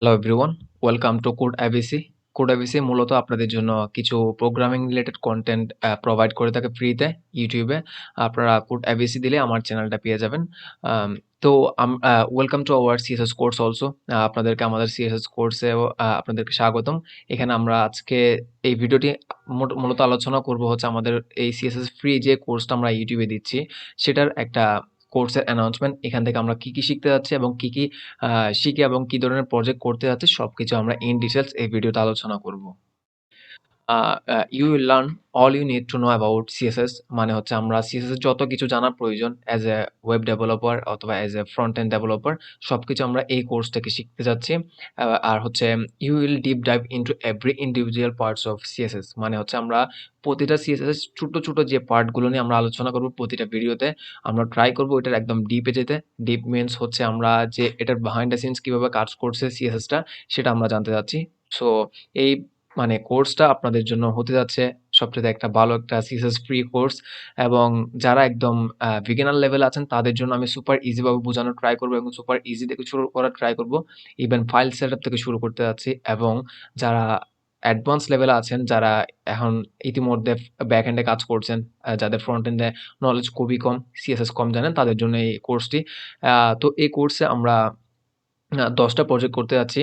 Hello everyone, welcome to code ABC. Code ABC মূলত আপনাদের জন্য কিছু প্রোগ্রামিং রিলেটেড কনটেন্ট প্রোভাইড করে থাকে ফ্রিতে ইউটিউবে। আপনারা কোড এবিসি দিলে আমার চ্যানেলটা পেয়ে যাবেন। আম তো welcome to our CSS course also. আপনাদেরকে আমাদের সিএসএস কোর্সেও আপনাদেরকে স্বাগতম। এখানে আমরা আজকে এই ভিডিওটি মূলত আলোচনা করব হচ্ছে আমাদের এই সিএসএস ফ্রি যে কোর্সটা আমরা ইউটিউবে দিচ্ছি, সেটার একটা কোর্সের অ্যানাউন্সমেন্ট। এখান থেকে আমরা কি শিখতে যাচ্ছি এবং কি শিখে এবং কি ধরনের প্রজেক্ট করতে যাচ্ছি সবকিছু আমরা ইন ডিটেইলস এই ভিডিওতে আলোচনা করব। You will learn all you need to know about CSS মানে হচ্ছে আমরা CSS এর যত কিছু জানার প্রয়োজন অ্যাজ এ ওয়েব ডেভেলপার অথবা as a front end developer সবকিছু আমরা এই কোর্স থেকে শিখতে যাচ্ছি। আর হচ্ছে you will deep dive into every individual parts of CSS মানে হচ্ছে আমরা প্রতিটা CSS ছোট, ছোট যে পার্টগুলো নিয়ে আমরা আলোচনা করব প্রতিটা ভিডিওতে। আমরা ট্রাই করব এটার একদম ডিপে যেতে। ডিপ মিনস হচ্ছে আমরা যে এটার বিহাইন্ড দ্য সিনস কিভাবে কাজ করছে CSS টা সেটা আমরা জানতে চাচ্ছি। সো এই মানে কোর্সটা আপনাদের জন্য হতে যাচ্ছে সবচাইতে একটা ভালো একটা সিএসএস ফ্রি কোর্স এবং যারা একদম বিগিনার লেভেলে আছেন তাদের জন্য আমি সুপার ইজি ভাবে বোঝানোর ট্রাই করব এবং সুপার ইজি থেকে শুরু করার ট্রাই করব। ইভেন ফাইল সেটআপ থেকে শুরু করতে যাচ্ছি এবং যারা অ্যাডভান্স লেভেলে আছেন, যারা এখন ইতিমধ্যে ব্যাক এন্ডে কাজ করছেন, যাদের ফ্রন্ট এন্ডে নলেজ খুবই কম, সিএসএস কম জানেন তাদের জন্য এই কোর্সটি। তো এই কোর্সে আমরা ১০ টা প্রজেক্ট করতে যাচ্ছি।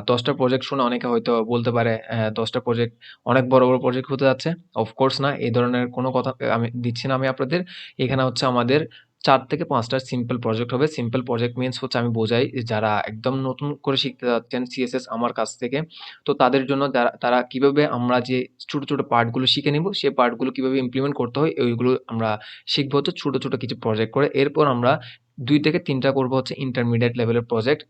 ১০ টা প্রজেক্ট শুনে অনেকে হয়তো বলতে পারে ১০ টা প্রজেক্ট অনেক বড়, বড় প্রজেক্ট হতে যাচ্ছে। অফ কোর্স না, এই ধরনের কোনো কথা আমি দিচ্ছি না আমি আপনাদের। এখানে হচ্ছে আমাদের ৪ থেকে ৫ টা সিম্পল প্রজেক্ট হবে। সিম্পল প্রজেক্ট মিনস হচ্ছে আমি বোঝাই যারা একদম নতুন করে শিখতে যাচ্ছেন সিএসএস আমার কাছ থেকে। তো তাদের জন্য তারা কিভাবে আমরা যে ছোট, ছোট পার্ট গুলো শিখে নিব, সেই পার্ট গুলো কিভাবে ইমপ্লিমেন্ট করতে হয় ওইগুলো আমরা শিখব হচ্ছে ছোট, ছোট কিছু প্রজেক্ট করে। এরপর আমরা ২ থেকে ৩ টা করব হচ্ছে ইন্টারমিডিয়েট লেভেলের প্রজেক্ট।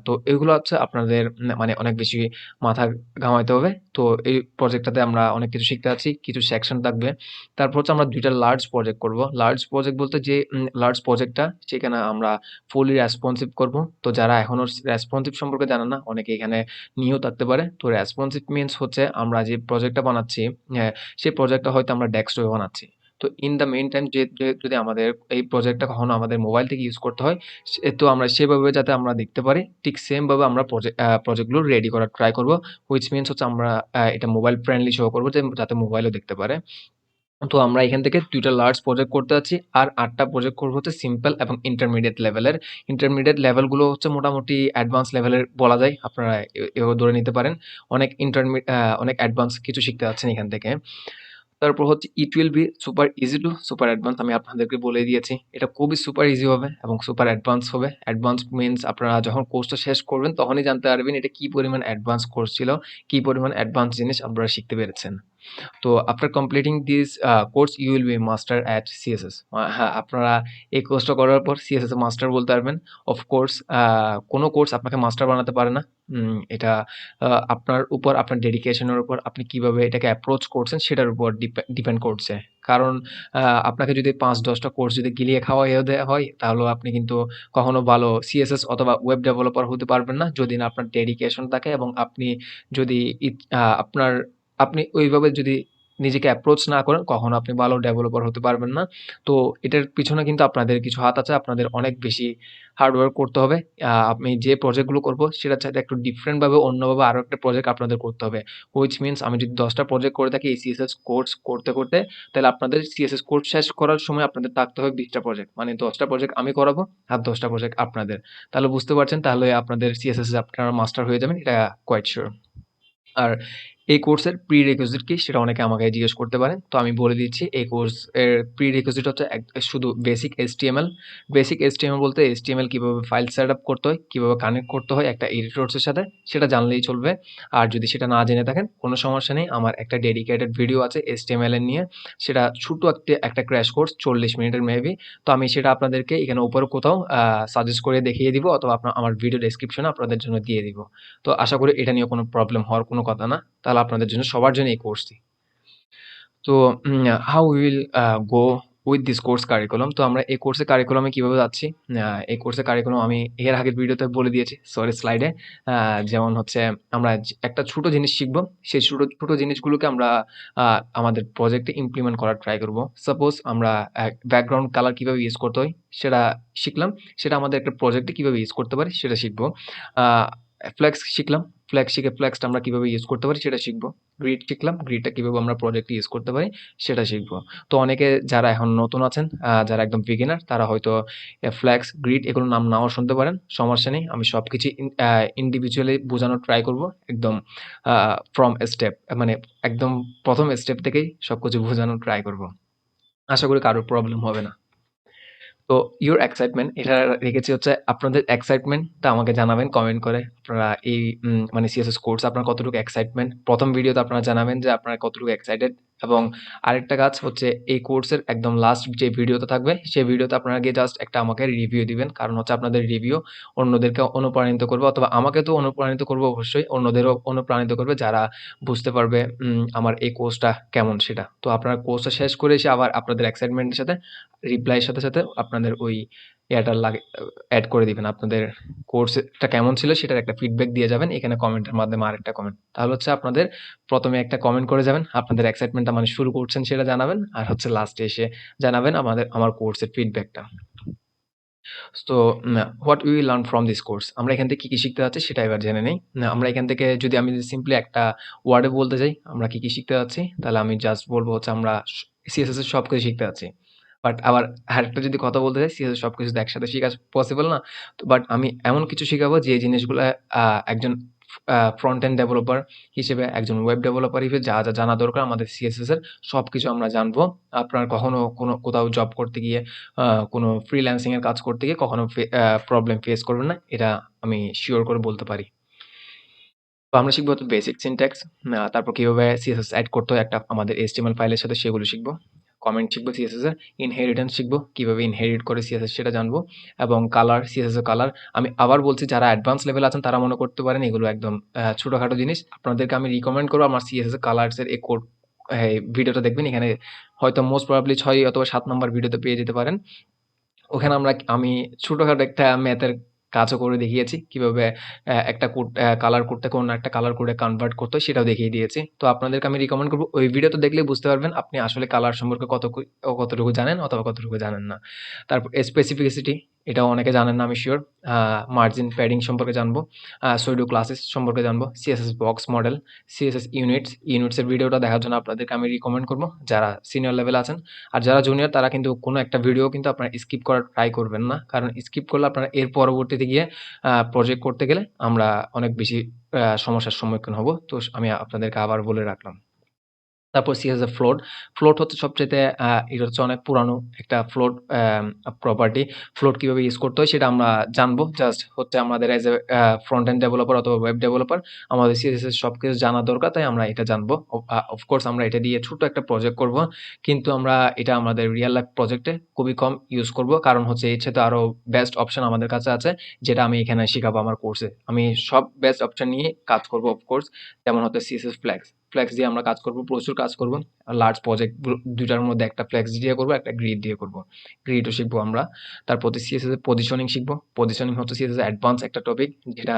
তো এগুলো হচ্ছে আপনাদের মানে অনেক বেশি মাথা ঘামাইতে হবে। তো এই প্রজেক্টটাতে আমরা অনেক কিছু শিখতে যাচ্ছি। কিছু সেকশন থাকবে। তারপর হচ্ছে আমরা ২ টা লার্জ প্রজেক্ট করব। লার্জ প্রজেক্ট বলতে যে লার্জ প্রজেক্টটা সেখানে আমরা ফুলি রেসপন্সিভ করব। তো যারা এখনো রেসপন্সিভ সম্পর্কে জানে না, অনেকে এখানে নিয়েও থাকতে পারে। তো রেসপন্সিভ মিনস হচ্ছে আমরা যে প্রজেক্টটা বানাচ্ছি, সেই প্রজেক্টটা হয়তো আমরা ডেস্কটপে বানাচ্ছি। তো ইন দ্য মেইন টাইম যদি আমাদের এই প্রজেক্টটা কখনো আমাদের মোবাইল থেকে ইউজ করতে হয়, তো আমরা সেভাবে যাতে আমরা দেখতে পারি, ঠিক সেম ভাবে আমরা প্রজেক্টগুলো রেডি করার ট্রাই করব। হুইচ মিনস হচ্ছে আমরা এটা মোবাইল ফ্রেন্ডলি শো করব যে যাতে মোবাইলেও দেখতে পারে। তো আমরা এখান থেকে ২ টা লার্জ প্রজেক্ট করতে যাচ্ছি। আর ৮ টা প্রজেক্ট করব হচ্ছে সিম্পল এবং ইন্টারমিডিয়েট লেভেলের। ইন্টারমিডিয়েট লেভেলগুলো হচ্ছে মোটামুটি অ্যাডভান্স লেভেলের বলা যায়। আপনারা এভাবে ধরে নিতে পারেন। অনেক অ্যাডভান্স কিছু শিখতে যাচ্ছেন এখান থেকে। তারপর হচ্ছে it will be super easy to super advance. আমি আপনাদেরকে বলে দিয়েছি। এটা খুবই সুপার ইজি হবে এবং সুপার অ্যাডভান্স হবে। অ্যাডভান্স মিনস আপনারা যখন কোর্সটা শেষ করবেন তখনই জানতে পারবেন এটা কি পরিমাণ অ্যাডভান্স কোর্স ছিল, কি পরিমাণ অ্যাডভান্স জিনিস আপনারা শিখতে পেরেছেন। তো after completing this course you will be master at CSS. হ্যাঁ, আপনারা এই কোর্সটা করার পর সিএসএস এ মাস্টার বলতে পারবেন। অফ কোর্স কোনো কোর্স আপনাকে মাস্টার বানাতে পারে না। এটা আপনার উপর, আপনার ডেডিকেশনের উপর, আপনি কিভাবে এটাকে অ্যাপ্রোচ করছেন সেটার উপর ডিপেন্ড করছে। কারণ আ আপনাকে যদি ৫-১০ টা কোর্স যদি গিলিয়ে খাওয়াইয়া দেয়া হয়, তাহলেও আপনি কিন্তু কখনো ভালো সিএসএস অথবা ওয়েব ডেভেলপার হতে পারবেন না। যদি না আপনার ডেডিকেশন থাকে এবং আপনি যদি আপনার আপনি ওইভাবে যদি নিজেকে অ্যাপ্রোচ না করেন, কখনো আপনি ভালো ডেভেলপার হতে পারবেন না। তো এটার পিছনে কিন্তু আপনাদের কিছু হাত আছে। আপনাদের অনেক বেশি হার্ড ওয়ার্ক করতে হবে। আমি যে প্রজেক্টগুলো করব সেটার চাইতে একটু ডিফারেন্ট ভাবে অন্যভাবে আরো একটা প্রজেক্ট আপনাদের করতে হবে। হুইচ মিনস আমি যদি ১০ টা প্রজেক্ট করে থাকি এই সিএসএস কোর্স করতে, করতে তাহলে আপনাদের সিএসএস কোর্স শেষ করার সময় আপনাদের থাকতে হবে ২০ টা প্রজেক্ট। মানে ১০ টা প্রজেক্ট আমি করাবো আর ১০ টা প্রজেক্ট আপনাদের। তাহলে বুঝতে পারছেন, তাহলে আপনাদের সিএসএস এ আপনারা মাস্টার হয়ে যাবেন। এটা কোয়াইট সিউর। আর এই কোর্সের প্রি-রিকুইজিট কি সেটা অনেকে আমাকে জিজ্ঞেস করতে পারেন। তো আমি বলে দিচ্ছি এই কোর্সের প্রি-রিকুইজিট হচ্ছে শুধু বেসিক HTML। বেসিক HTML বলতে HTML কিভাবে ফাইল সেটআপ করতে হয়, কিভাবে কানেক্ট করতে হয় একটা এডিটরস এর সাথে সেটা জানলেই চলবে। আর যদি সেটা না জেনে থাকেন কোনো সমস্যা নেই। আমার একটা ডেডিকেটেড ভিডিও আছে HTML এর নিয়ে। সেটা ছোট্ট একটা ক্র্যাশ কোর্স ৪০ মিনিটের মেবি। তো আমি সেটা আপনাদেরকে এখানে উপরে কোথাও সাজেস্ট করে দেখিয়ে দিব অথবা আমার ভিডিও ডেসক্রিপশনে আপনাদের জন্য দিয়ে দিব। তো আশা করি এটা নিয়ে কোনো প্রবলেম হওয়ার কোনো কথা না। তাহলে আপনাদের জন্য সবার জন্য এই কোর্সটি। তো how we will go with this course curriculum. তো আমরা এই কোর্সের কারিকুলামে কিভাবে যাচ্ছি? এই কোর্সের কারিকুলাম আমি এর আগের ভিডিওতে বলে দিয়েছি, সরি স্লাইডে। যেমন হচ্ছে আমরা একটা ছোট জিনিস শিখবো। সেই ছোট, ছোট জিনিসগুলোকে আমরা আ আমাদের প্রজেক্টে ইমপ্লিমেন্ট করার ট্রাই করব। সাপোজ আমরা ব্যাকগ্রাউন্ড কালার কিভাবে ইউজ করতে হয় সেটা শিখলাম। সেটা আমাদের একটা প্রজেক্টে কিভাবে ইউজ করতে পারি সেটা শিখব। আ ফ্লেক্স শিখলাম, ফ্লেক্স শিখে ফ্লেক্সটা আমরা কিভাবে ইউজ করতে পারি সেটা শিখবো। গ্রিড শিখলাম, গ্রিডটা কিভাবে আমরা প্রজেক্টে ইউজ করতে পারি সেটা শিখবো। তো অনেকে যারা এখন নতুন আছেন, যারা একদম বিগিনার তারা হয়তো ফ্লেক্স, গ্রিড এগুলোর নাম নাও শুনতে পারেন, সমস্যা নেই। আমি সবকিছু ইন্ডিভিজুয়ালি বোঝানোর ট্রাই করব, একদম ফ্রম স্টেপ, মানে একদম ১ম স্টেপ থেকেই সবকিছু বোঝানোর ট্রাই করব। আশা করি কারোর প্রবলেম হবে না। তো ইউর এক্সাইটমেন্ট এটা রেখেছি হচ্ছে আপনাদের এক্সাইটমেন্টটা আমাকে জানাবেন কমেন্ট করে। আপনারা এই মানে সিএসএস কোর্স আপনার কতটুকু এক্সাইটমেন্ট, ১ম ভিডিওতে আপনারা জানাবেন যে আপনারা কতটুকু এক্সাইটেড। এবং আরেকটা কাজ হচ্ছে এই কোর্সের একদম লাস্ট যে ভিডিওটা থাকবে সেই ভিডিওতে আপনারা গিয়ে জাস্ট একটা আমাকে রিভিউ দিবেন। কারণ হচ্ছে আপনাদের রিভিউ অন্যদেরকে অনুপ্রাণিত করবে, অথবা আমাকে তো অনুপ্রাণিত করবে অবশ্যই, অন্যদেরও অনুপ্রাণিত করবে যারা বুঝতে পারবে আমার এই কোর্সটা কেমন সেটা। তো আপনারা কোর্সটা শেষ করে এসে আবার আপনাদের এক্সাইটমেন্টের সাথে রিপ্লাইয়ের সাথে আপনাদের ওই ইয়াটা এড করে দিবেন। আপনাদের কোর্সটা কেমন ছিল সেটার একটা ফিডব্যাক দিয়ে যাবেন এখানে কমেন্টের মাধ্যমে, আরেকটা কমেন্ট। তাহলে হচ্ছে আপনাদের ১ম এ একটা কমেন্ট করে যাবেন। আপনাদের এক্সাইটমেন্টটা মানে শুরু করছেন সেটা জানাবেন। আর হচ্ছে লাস্টে এসে জানাবেন আমার কোর্সের ফিডব্যাকটা। তো what we will learn from this course, আমরা এখান থেকে কি শিখতে যাচ্ছি সেটা এবার জেনে নেই। আমরা এখান থেকে যদি আমি সিম্পলি একটা ওয়ার্ডে বলতে যাই আমরা কি শিখতে যাচ্ছি, তাহলে আমি জাস্ট বলব হচ্ছে আমরা সিএসএস এর সবকিছু শিখতে যাচ্ছি। বাট আবার আরেকটা যদি কথা বলতে যাই, সিএসএস সবকিছু তো একসাথে শিখা পসিবল না। তো বাট আমি এমন কিছু শিখাবো যে জিনিসগুলা একজন ফ্রন্ট এন্ড ডেভেলপার হিসেবে, একজন ওয়েব ডেভেলপার হিসেবে যা জানা দরকার আমাদের সিএসএস এর সবকিছু আমরা জানবো। আপনার কখনো কোথাও জব করতে গিয়ে, কোনো ফ্রিল্যান্সিং এর কাজ করতে গিয়ে কখনো প্রবলেম ফেস করবেন না। এটা আমি সিওর করে বলতে পারি। তো আমরা শিখবো হচ্ছে বেসিক সিনট্যাক্স, তারপর কিভাবে সিএসএস এড করতে হয় একটা আমাদের এইচটিএমএল ফাইলের সাথে, সেগুলো শিখবো। কমেন্ট শিখবো সিএসএস এর, ইনহেরিটেন্স শিখবো, কিভাবে ইনহেরিট করে সিএসএস সেটা জানবো। এবং কালার, সিএসএস এর কালার, আমি আবার বলছি যারা অ্যাডভান্স লেভেল আছেন তারা মনে করতে পারেন এগুলো একদম ছোটখাটো জিনিস। আপনাদেরকে আমি রিকমেন্ড করবো আমার সিএসএস এর কালারস এর এই কোড ভিডিওটা দেখবেন। এখানে হয়তো মোস্ট প্রবাবলি ৬ অথবা ৭ নাম্বার ভিডিওতে পেয়ে যেতে পারেন। ওখানে আমি ছোটখাটো একটা ম্যাথের কাজও করে দেখিয়েছি। কিভাবে একটা কোড কালার কোড থেকে অন্য একটা কালার কোডে কনভার্ট করতে হয় সেটাও দেখিয়ে দিয়েছি। তো আপনাদেরকে আমি রিকমেন্ড করব ওই ভিডিওটা দেখলেই বুঝতে পারবেন আপনি আসলে কালার সম্পর্কে কতটুকু জানেন অথবা কতটুকু জানেন না। তারপর স্পেসিফিসিটি, এটাও অনেকে জানেন না আমি সিউর। মার্জিন প্যাডিং সম্পর্কে জানবো, সুডো ক্লাসেস সম্পর্কে জানবো, CSS box model, CSS units এর ভিডিওটা দেখার জন্য আপনাদেরকে আমি রিকমেন্ড করব যারা সিনিয়র লেভেলে আছেন। আর যারা জুনিয়র তারা কিন্তু কোনো একটা ভিডিও কিন্তু আপনারা স্কিপ করার ট্রাই করবেন না। কারণ স্কিপ করলে আপনারা এর পরবর্তীতে গিয়ে প্রজেক্ট করতে গেলে আমরা অনেক বেশি সমস্যার সম্মুখীন হব। তো আমি আপনাদেরকে আবার বলে রাখলাম। তারপর সিএসএস ফ্লোট। ফ্লোট হচ্ছে সবচাইতে এটা হচ্ছে অনেক পুরানো একটা প্রপার্টি। ফ্লোট কিভাবে ইউজ করতে হয় সেটা আমরা জানবো। জাস্ট হচ্ছে আমাদের as a front end developer অথবা ওয়েব ডেভেলপার আমাদের সিএসএস সবকিছু জানা দরকার, তাই আমরা এটা জানবো। অফকোর্স আমরা এটা দিয়ে ছোট একটা প্রজেক্ট করব। কিন্তু আমরা এটা আমাদের রিয়াল লাইফ প্রজেক্টে খুবই কম ইউজ করব। কারণ হচ্ছে এর চেয়ে তো আরো বেস্ট অপশন আমাদের কাছে আছে, যেটা আমি এখানে শিখাবো আমার কোর্সে। আমি সব বেস্ট অপশন নিয়ে কাজ করব অফকোর্স। যেমন হচ্ছে সিএসএস ফ্লেক্স দিয়ে আমরা কাজ করব, প্রচুর কাজ করব। লার্জ প্রজেক্ট ২ টার মধ্যে একটা ফ্লেক্স দিয়ে করব, একটা গ্রিড দিয়ে করব। গ্রিডও শিখবো আমরা। তারপর সিএসএস এর পজিশনিং শিখবো। পজিশনিং হচ্ছে সিএসএস অ্যাডভান্স একটা টপিক, যেটা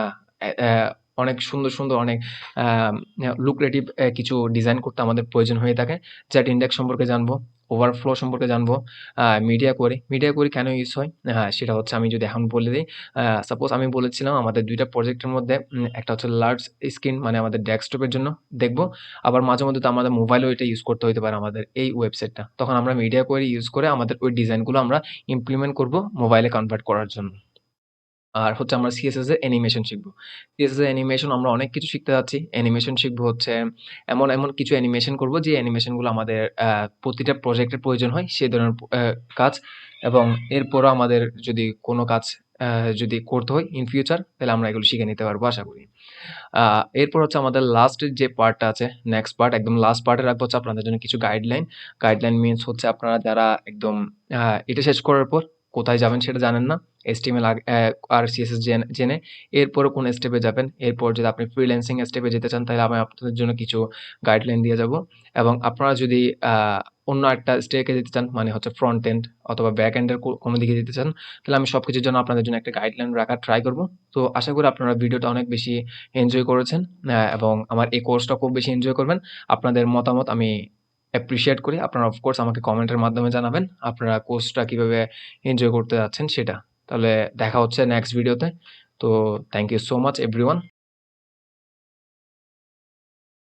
অনেক সুন্দর অনেক আ লুক্রেটিভ কিছু ডিজাইন করতে আমাদের প্রয়োজন হয়ে থাকে। চ্যাট ইনডেক্স সম্পর্কে জানবো, ওভারফ্লো সম্পর্কে জানবো, মিডিয়া কোয়েরি কেন ইউজ হয়? হ্যাঁ, সেটা হচ্ছে আমি যদি এখন বলে দেই, সাপোজ আমি বলেছিলাম আমাদের ২ টা প্রজেক্টের মধ্যে একটা হচ্ছে লার্জ স্ক্রিন মানে আমাদের ডেস্কটপের জন্য দেখবো। আবার মাঝে-মধ্যে তো আমাদের মোবাইলেও এটা ইউজ করতে হইতে পারে আমাদের এই ওয়েবসাইটটা। তখন আমরা মিডিয়া কোয়েরি ইউজ করে আমাদের ওই ডিজাইনগুলো আমরা ইমপ্লিমেন্ট করব মোবাইলে কনভার্ট করার জন্য। আর হচ্ছে আমরা সিএসএস এর অ্যানিমেশন শিখবো। সিএসএস এর অ্যানিমেশন আমরা অনেক কিছু শিখতে যাচ্ছি। অ্যানিমেশন শিখবো হচ্ছে এমন কিছু অ্যানিমেশন করব যে অ্যানিমেশনগুলো আমাদের প্রতিটা প্রজেক্টের প্রয়োজন হয় সে ধরনের কাজ। এবং এরপরও আমাদের যদি কোনো কাজ আ যদি করতে হয় ইন ফিউচার, তাহলে আমরা এগুলো শিখে নিতে পারবো আশা করি। আ এরপর হচ্ছে আমাদের লাস্ট যে পার্টটা আছে, নেক্সট পার্ট একদম লাস্ট পার্টে রাখবো হচ্ছে আপনাদের জন্য কিছু গাইডলাইন। গাইডলাইন মিনস হচ্ছে আপনারা যারা একদম আ এটা শেষ করার পর কোথায় যাবেন সেটা জানেন না। HTML আর CSS জেনে এরপরে কোন স্টেপে যাবেন। এরপর যদি আপনি ফ্রিল্যান্সিং স্টেপে যেতে চান তাহলে আমি আপনাদের জন্য কিছু গাইডলাইন দিয়ে যাবো। এবং আপনারা যদি আ অন্য একটা স্টেকে যেতে চান মানে হচ্ছে ফ্রন্ট এন্ড অথবা ব্যাক এন্ড এর কোনো দিকে যেতে চান, তাহলে আমি সবকিছুর জন্য আপনাদের জন্য একটা গাইডলাইন রাখার ট্রাই করব। তো আশা করি আপনারা ভিডিওটা অনেক বেশি এনজয় করেছেন, এবং আমার এই কোর্সটা খুব বেশি এনজয় করবেন। আপনাদের মতামত আমি অ্যাপ্রিশিয়েট করি। আপনারা অফ কোর্স আমাকে কমেন্টের মাধ্যমে জানাবেন আপনারা কোর্সটা কিভাবে এনজয় করতে যাচ্ছেন সেটা। তাহলে দেখা হচ্ছে নেক্সট ভিডিওতে। তো thank you so much everyone.